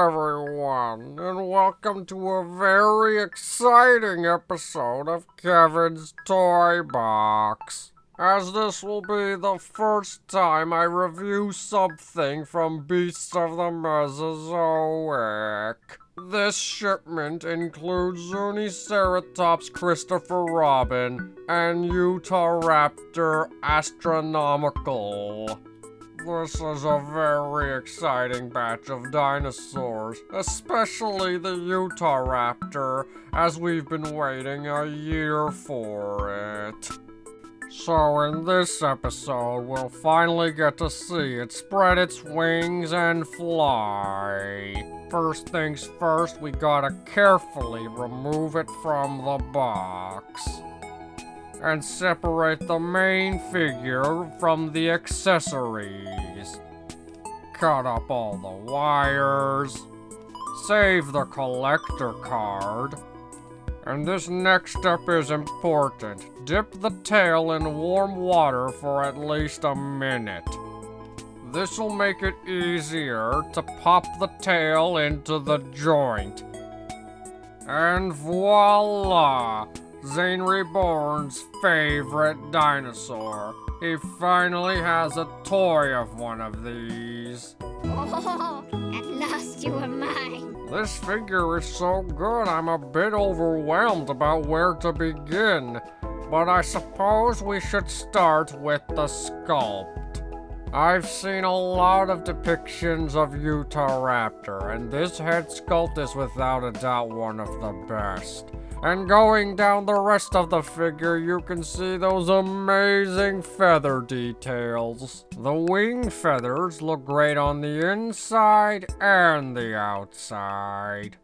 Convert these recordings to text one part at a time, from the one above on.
everyone, and welcome to a very exciting episode of Kevin's Toy Box. As this will be the first time I review something from Beasts of the Mesozoic. This shipment includes Uniceratops Christopher Robin and Utahraptor Astronomical. This is a very exciting batch of dinosaurs, especially the Utahraptor, as we've been waiting a year for it. So in this episode, we'll finally get to see it spread its wings and fly. First things first, we gotta carefully remove it from the box and separate the main figure from the accessories. Cut up all the wires, save the collector card, and this next step is important. Dip the tail in warm water for at least a minute. This will make it easier to pop the tail into the joint. And voila! Zainreborn's favorite dinosaur. He finally has a toy of one of these. Oh, at last you are mine. This figure is so good I'm a bit overwhelmed about where to begin. But I suppose we should start with the sculpt. I've seen a lot of depictions of Utahraptor, and this head sculpt is without a doubt one of the best. And going down the rest of the figure, you can see those amazing feather details. The wing feathers look great on the inside and the outside.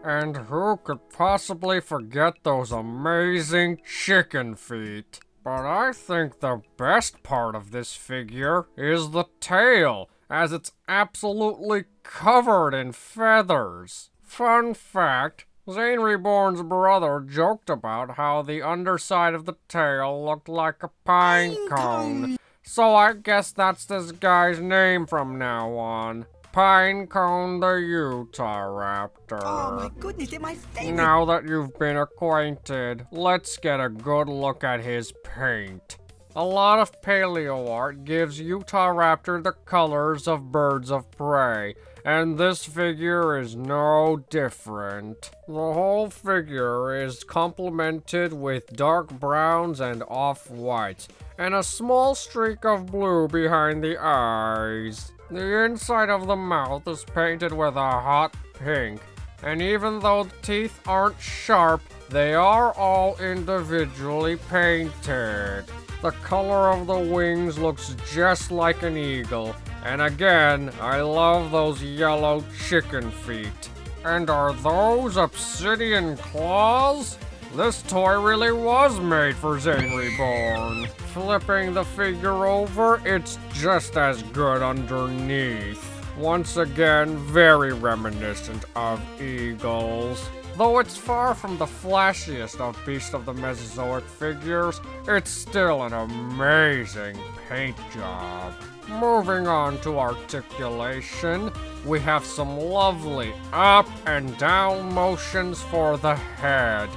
And who could possibly forget those amazing chicken feet? But I think the best part of this figure is the tail, as it's absolutely covered in feathers. Fun fact, Zainreborn's brother joked about how the underside of the tail looked like a pine cone. So I guess that's this guy's name from now on. Pinecone the Utahraptor. Oh my goodness, they're my favorite! Now that you've been acquainted, let's get a good look at his paint. A lot of paleo art gives Utahraptor the colors of birds of prey, and this figure is no different. The whole figure is complemented with dark browns and off-whites, and a small streak of blue behind the eyes. The inside of the mouth is painted with a hot pink, and even though the teeth aren't sharp, they are all individually painted. The color of the wings looks just like an eagle, and again, I love those yellow chicken feet. And are those obsidian claws? This toy really was made for Zainreborn. Flipping the figure over, it's just as good underneath. Once again, very reminiscent of eagles. Though it's far from the flashiest of Beasts of the Mesozoic figures, it's still an amazing paint job. Moving on to articulation, we have some lovely up and down motions for the head,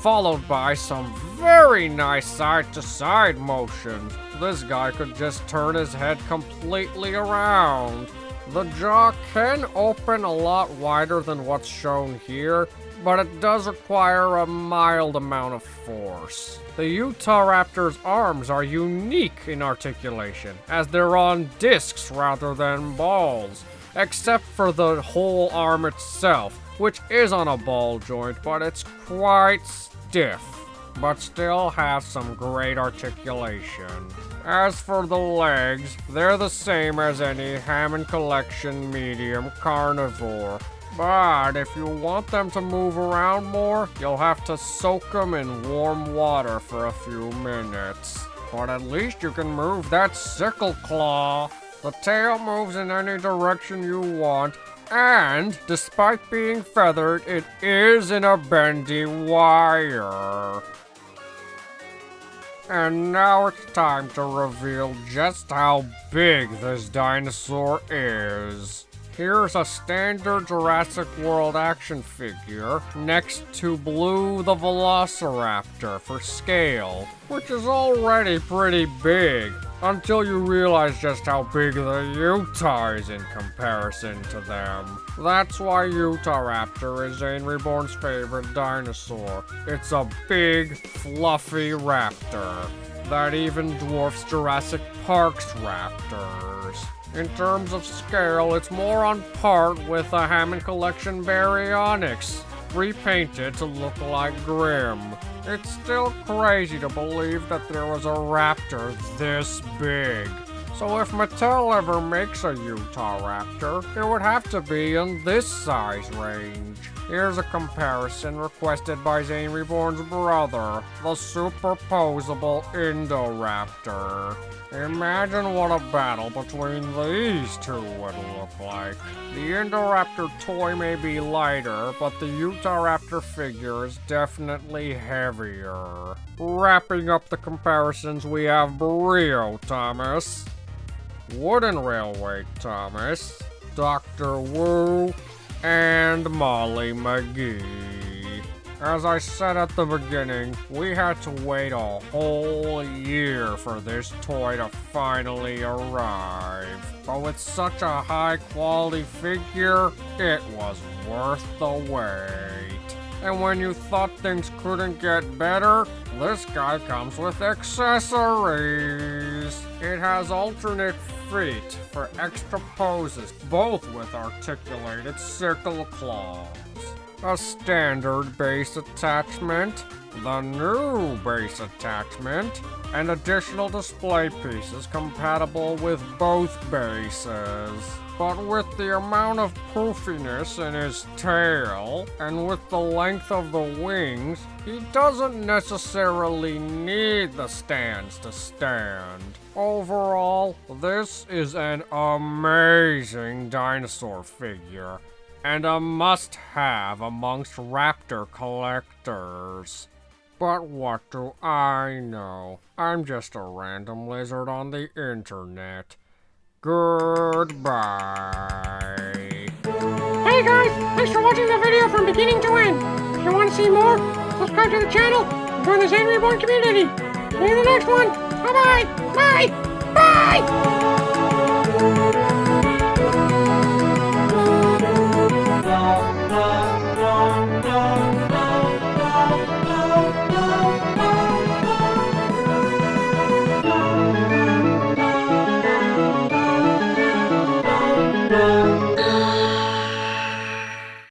followed by some very nice side-to-side motions. This guy could just turn his head completely around. The jaw can open a lot wider than what's shown here, but it does require a mild amount of force. The Utahraptor's arms are unique in articulation, as they're on discs rather than balls, except for the whole arm itself, which is on a ball joint, but it's quite stiff, but still has some great articulation. As for the legs, they're the same as any Hammond Collection medium carnivore, but if you want them to move around more, you'll have to soak them in warm water for a few minutes. But at least you can move that sickle claw. The tail moves in any direction you want, and despite being feathered, it is in a bendy wire. And now it's time to reveal just how big this dinosaur is. Here's a standard Jurassic World action figure next to Blue the Velociraptor for scale, which is already pretty big, until you realize just how big the Utah is in comparison to them. That's why Utahraptor is Zainreborn's favorite dinosaur. It's a big, fluffy raptor that even dwarfs Jurassic Park's raptors. In terms of scale, it's more on par with a Hammond Collection Baryonyx, repainted to look like Grimm. It's still crazy to believe that there was a raptor this big. So if Mattel ever makes a Utahraptor, it would have to be in this size range. Here's a comparison requested by Zainreborn's brother, the superposable Indoraptor. Imagine what a battle between these two would look like. The Indoraptor toy may be lighter, but the Utahraptor figure is definitely heavier. Wrapping up the comparisons, we have Brio Thomas, Wooden Railway Thomas, Dr. Wu, and Molly McGee. As I said at the beginning, we had to wait a whole year for this toy to finally arrive. But with such a high quality figure, it was worth the wait. And when you thought things couldn't get better, this guy comes with accessories. It has alternate feet for extra poses, both with articulated sickle claws. A standard base attachment, the new base attachment, and additional display pieces compatible with both bases. But with the amount of poofiness in his tail, and with the length of the wings, he doesn't necessarily need the stands to stand. Overall, this is an amazing dinosaur figure, and a must-have amongst raptor collectors. But what do I know? I'm just a random lizard on the internet. Goodbye. Hey guys, thanks for watching the video from beginning to end. If you want to see more, subscribe to the channel and join the Zainreborn community. See you in the next one. Bye-bye. Bye. Bye.